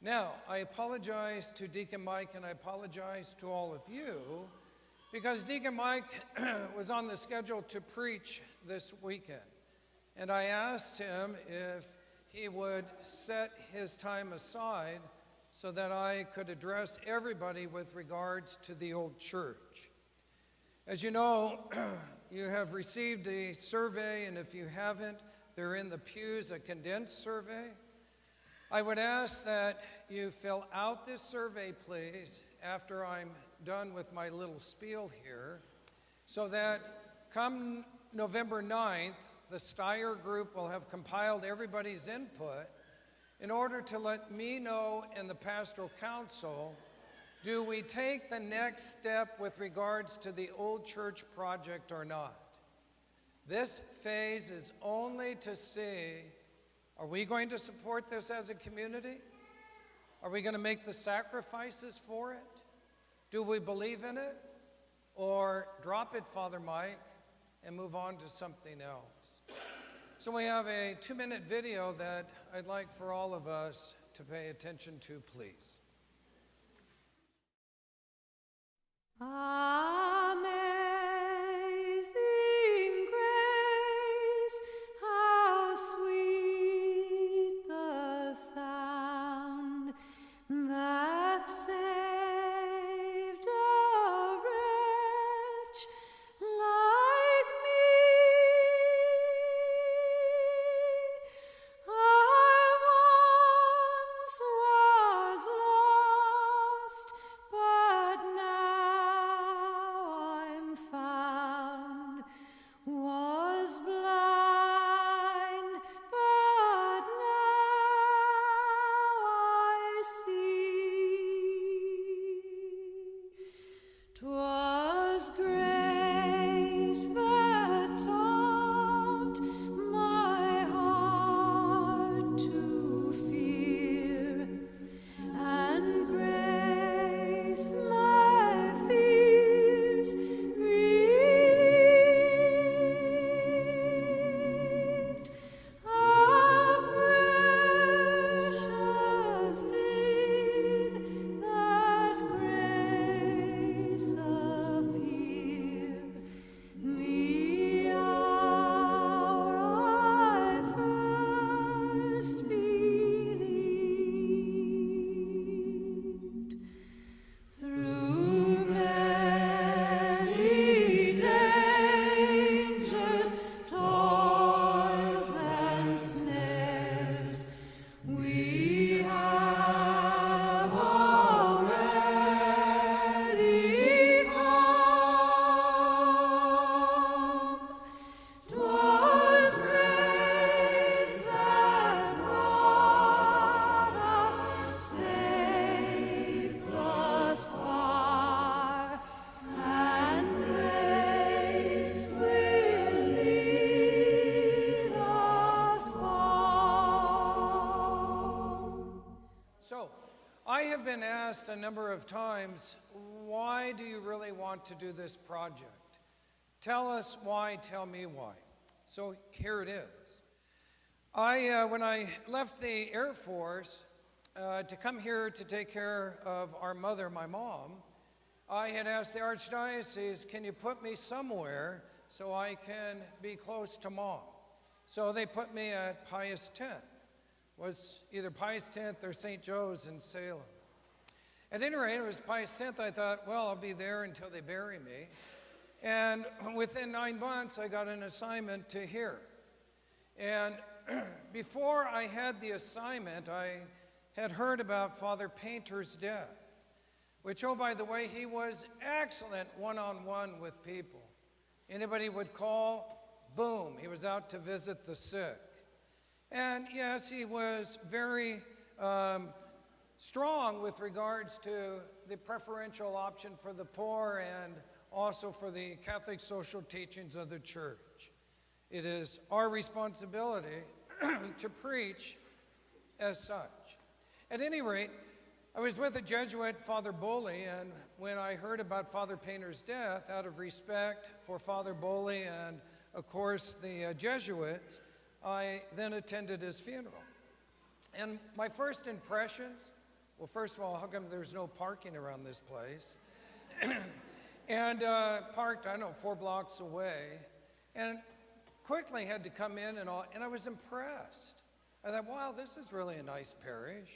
Now, I apologize to Deacon Mike and I apologize to all of you because Deacon Mike was on the schedule to preach this weekend. And I asked him if he would set his time aside so that I could address everybody with regards to the old church. As you know, you have received a survey, and if you haven't, they're in the pews, a condensed survey. I would ask that you fill out this survey, please, after I'm done with my little spiel here, so that come November 9th, the Steyer group will have compiled everybody's input in order to let me know and the pastoral council, do we take the next step with regards to the old church project or not? This phase is only to see, are we going to support this as a community? Are we going to make the sacrifices for it? Do we believe in it? Or drop it, Father Mike, and move on to something else? So we have a 2-minute video that I'd like for all of us to pay attention to, please. Amazing grace, how sweet the sound that saved a wretch like me. I once was lost, but now I'm found, was blind, but now I see. 'Twas grace that taught my heart to fear, and grace my fears relieved. A precious did that grace appear, the hour I first believed. Through many dangers, toils, and snares, we have already come. 'Twas grace that brought us safe thus far, and grace will lead us home. So, I have been asked a number of times, why do you really want to do this project? Tell us why, tell me why. So here it is. When I left the Air Force to come here to take care of our mother, my mom, I had asked the Archdiocese, can you put me somewhere so I can be close to Mom? So they put me at Pius X. Was either Pius X or St. Joe's in Salem. At any rate, it was Pius X. I thought, well, I'll be there until they bury me. And within 9 months, I got an assignment to here. And before I had the assignment, I had heard about Father Painter's death, which, oh, by the way, he was excellent one-on-one with people. Anybody would call, boom, he was out to visit the sick. And yes, he was very strong with regards to the preferential option for the poor and also for the Catholic social teachings of the church. It is our responsibility to preach as such. At any rate, I was with a Jesuit, Father Bowley, and when I heard about Father Painter's death, out of respect for Father Bowley and, of course, the Jesuits, I then attended his funeral. And my first impressions well, first of all, how come there's no parking around this place? And parked, I don't know, 4 blocks away, and quickly had to come in and all, and I was impressed. I thought, wow, this is really a nice parish.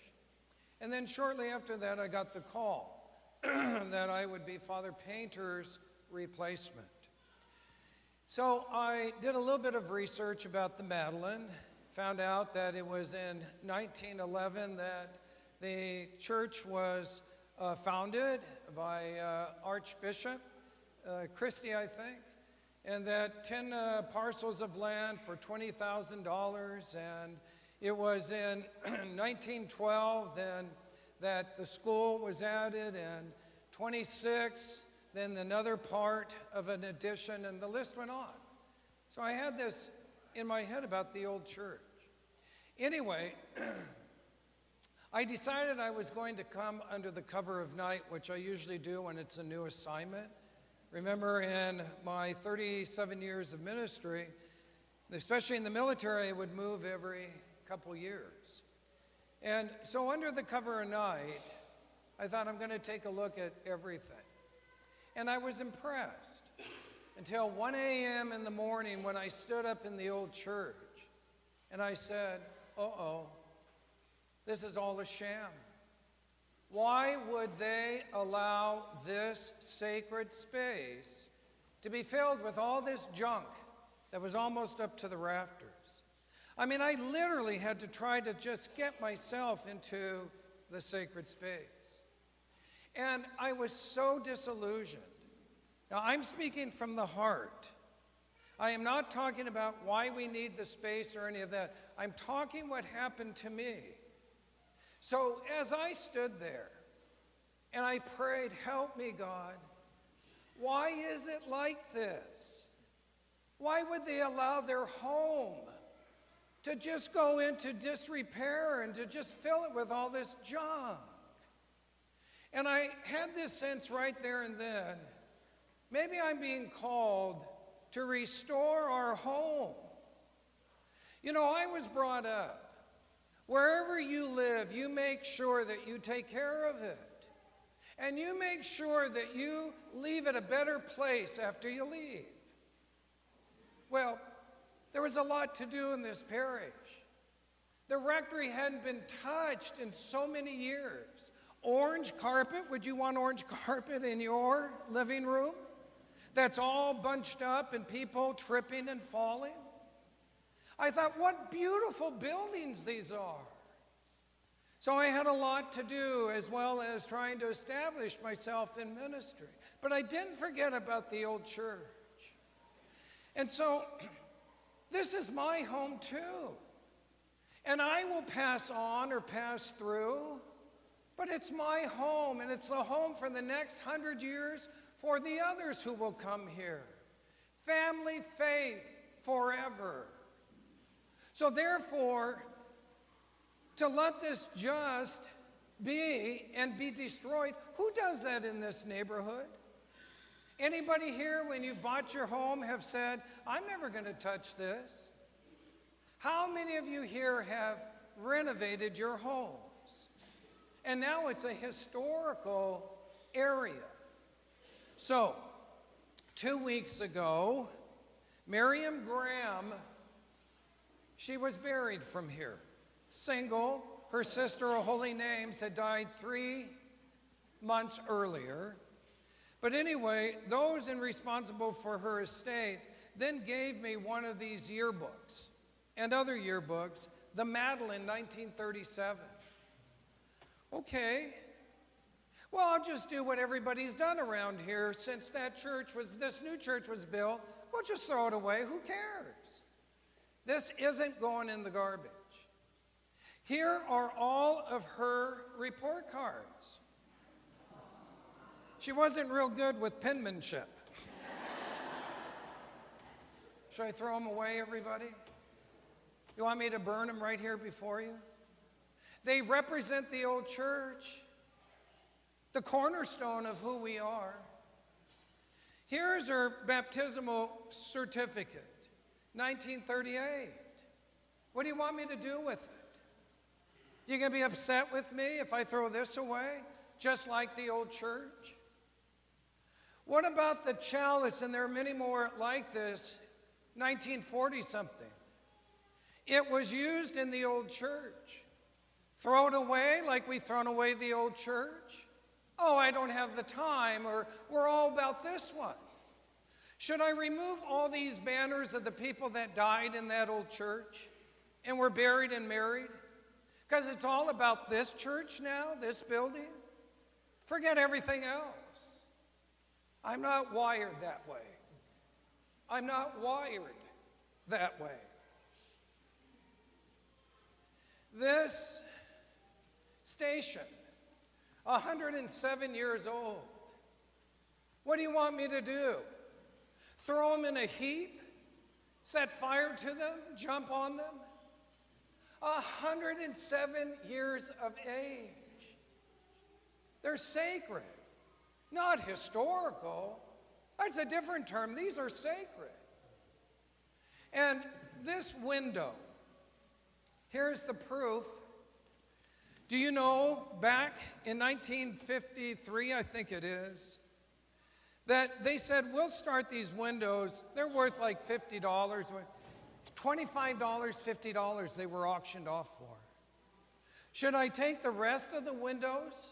And then shortly after that, I got the call that I would be Father Painter's replacement. So I did a little bit of research about the Madeleine, found out that it was in 1911 that the church was founded by Archbishop Christie, I think, and that 10 parcels of land for $20,000, and it was in 1912 then that the school was added, and 26, then another part of an addition, and the list went on. So I had this in my head about the old church. Anyway, I decided I was going to come under the cover of night, which I usually do when it's a new assignment. Remember, in my 37 years of ministry, especially in the military, I would move every couple years. And so under the cover of night, I thought I'm going to take a look at everything. And I was impressed until 1 a.m. in the morning when I stood up in the old church and I said, uh-oh, this is all a sham. Why would they allow this sacred space to be filled with all this junk that was almost up to the rafters? I mean, I literally had to try to just get myself into the sacred space. And I was so disillusioned. Now, I'm speaking from the heart. I am not talking about why we need the space or any of that. I'm talking what happened to me. So as I stood there and I prayed, help me, God, why is it like this? Why would they allow their home to just go into disrepair and to just fill it with all this junk? And I had this sense right there and then, maybe I'm being called to restore our home. You know, I was brought up, wherever you live, you make sure that you take care of it. And you make sure that you leave it a better place after you leave. Well, there was a lot to do in this parish. The rectory hadn't been touched in so many years. Orange carpet, would you want orange carpet in your living room? That's all bunched up and people tripping and falling. I thought, what beautiful buildings these are. So I had a lot to do, as well as trying to establish myself in ministry. But I didn't forget about the old church. And so this is my home too. And I will pass on or pass through, but it's my home, and it's the home for the next 100 years for the others who will come here. Family faith forever. So therefore, to let this just be and be destroyed, who does that in this neighborhood? Anybody here, when you bought your home, have said, I'm never going to touch this? How many of you here have renovated your homes? And now it's a historical area. So, 2 weeks ago, Miriam Graham, she was buried from here. Single, her sister of holy names had died 3 months earlier. But anyway, those responsible for her estate then gave me one of these yearbooks and other yearbooks, the Madeleine 1937. Okay, well, I'll just do what everybody's done around here since this new church was built. We'll just throw it away, who cares? This isn't going in the garbage. Here are all of her report cards. She wasn't real good with penmanship. Should I throw them away, everybody? You want me to burn them right here before you? They represent the old church, the cornerstone of who we are. Here's her baptismal certificate, 1938. What do you want me to do with it? You gonna be upset with me if I throw this away, just like the old church? What about the chalice? And there are many more like this, 1940 something. It was used in the old church. Throw it away like we've thrown away the old church? Oh, I don't have the time, or we're all about this one. Should I remove all these banners of the people that died in that old church and were buried and married? Because it's all about this church now, this building? Forget everything else. I'm not wired that way. I'm not wired that way. This station, 107 years old. What do you want me to do? Throw them in a heap? Set fire to them? Jump on them? 107 years of age. They're sacred, not historical. That's a different term. These are sacred. And this window, here's the proof. Do you know, back in 1953, I think it is, that they said, we'll start these windows, they're worth like $50, $25, $50 they were auctioned off for. Should I take the rest of the windows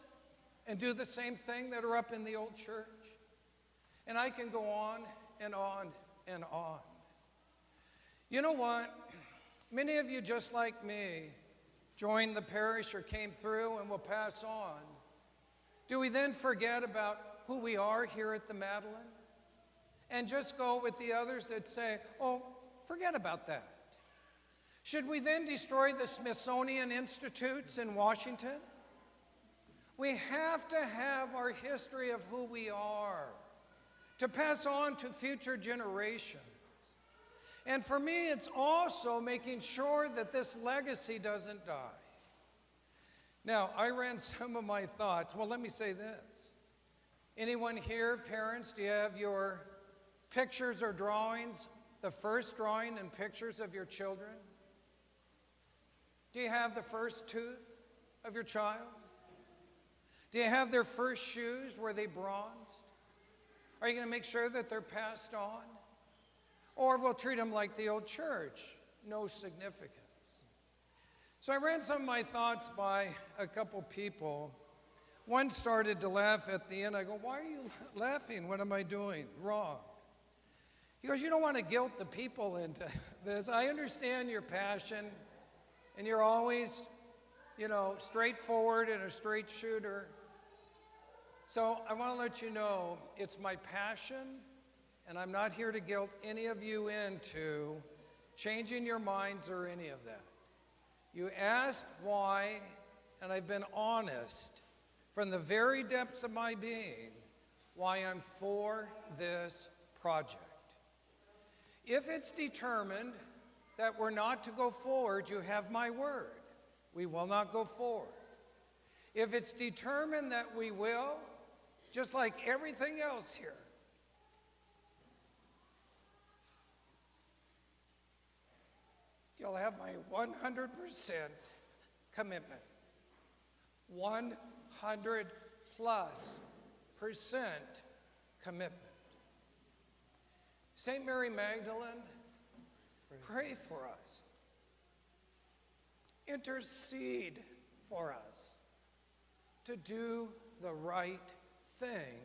and do the same thing that are up in the old church? And I can go on and on and on. You know what? Many of you, just like me, joined the parish or came through and will pass on. Do we then forget about who we are here at the Madeleine and just go with the others that say, oh, forget about that? Should we then destroy the Smithsonian Institutes in Washington? We have to have our history of who we are to pass on to future generations. And for me, it's also making sure that this legacy doesn't die. Now, I ran some of my thoughts. Well, let me say this. Anyone here, parents, do you have your pictures or drawings, the first drawing and pictures of your children? Do you have the first tooth of your child? Do you have their first shoes? Were they bronzed? Are you going to make sure that they're passed on? Or we'll treat them like the old church, no significance. So I ran some of my thoughts by a couple people. One started to laugh at the end. I go, why are you laughing? What am I doing wrong? He goes, you don't want to guilt the people into this. I understand your passion, and you're always, straightforward and a straight shooter. So I want to let you know it's my passion, and I'm not here to guilt any of you into changing your minds or any of that. You asked why, and I've been honest from the very depths of my being why I'm for this project. If it's determined that we're not to go forward, you have my word. We will not go forward. If it's determined that we will, just like everything else here, you'll have my 100% commitment. 100+% commitment. St. Mary Magdalene, pray for us. Intercede for us to do the right thing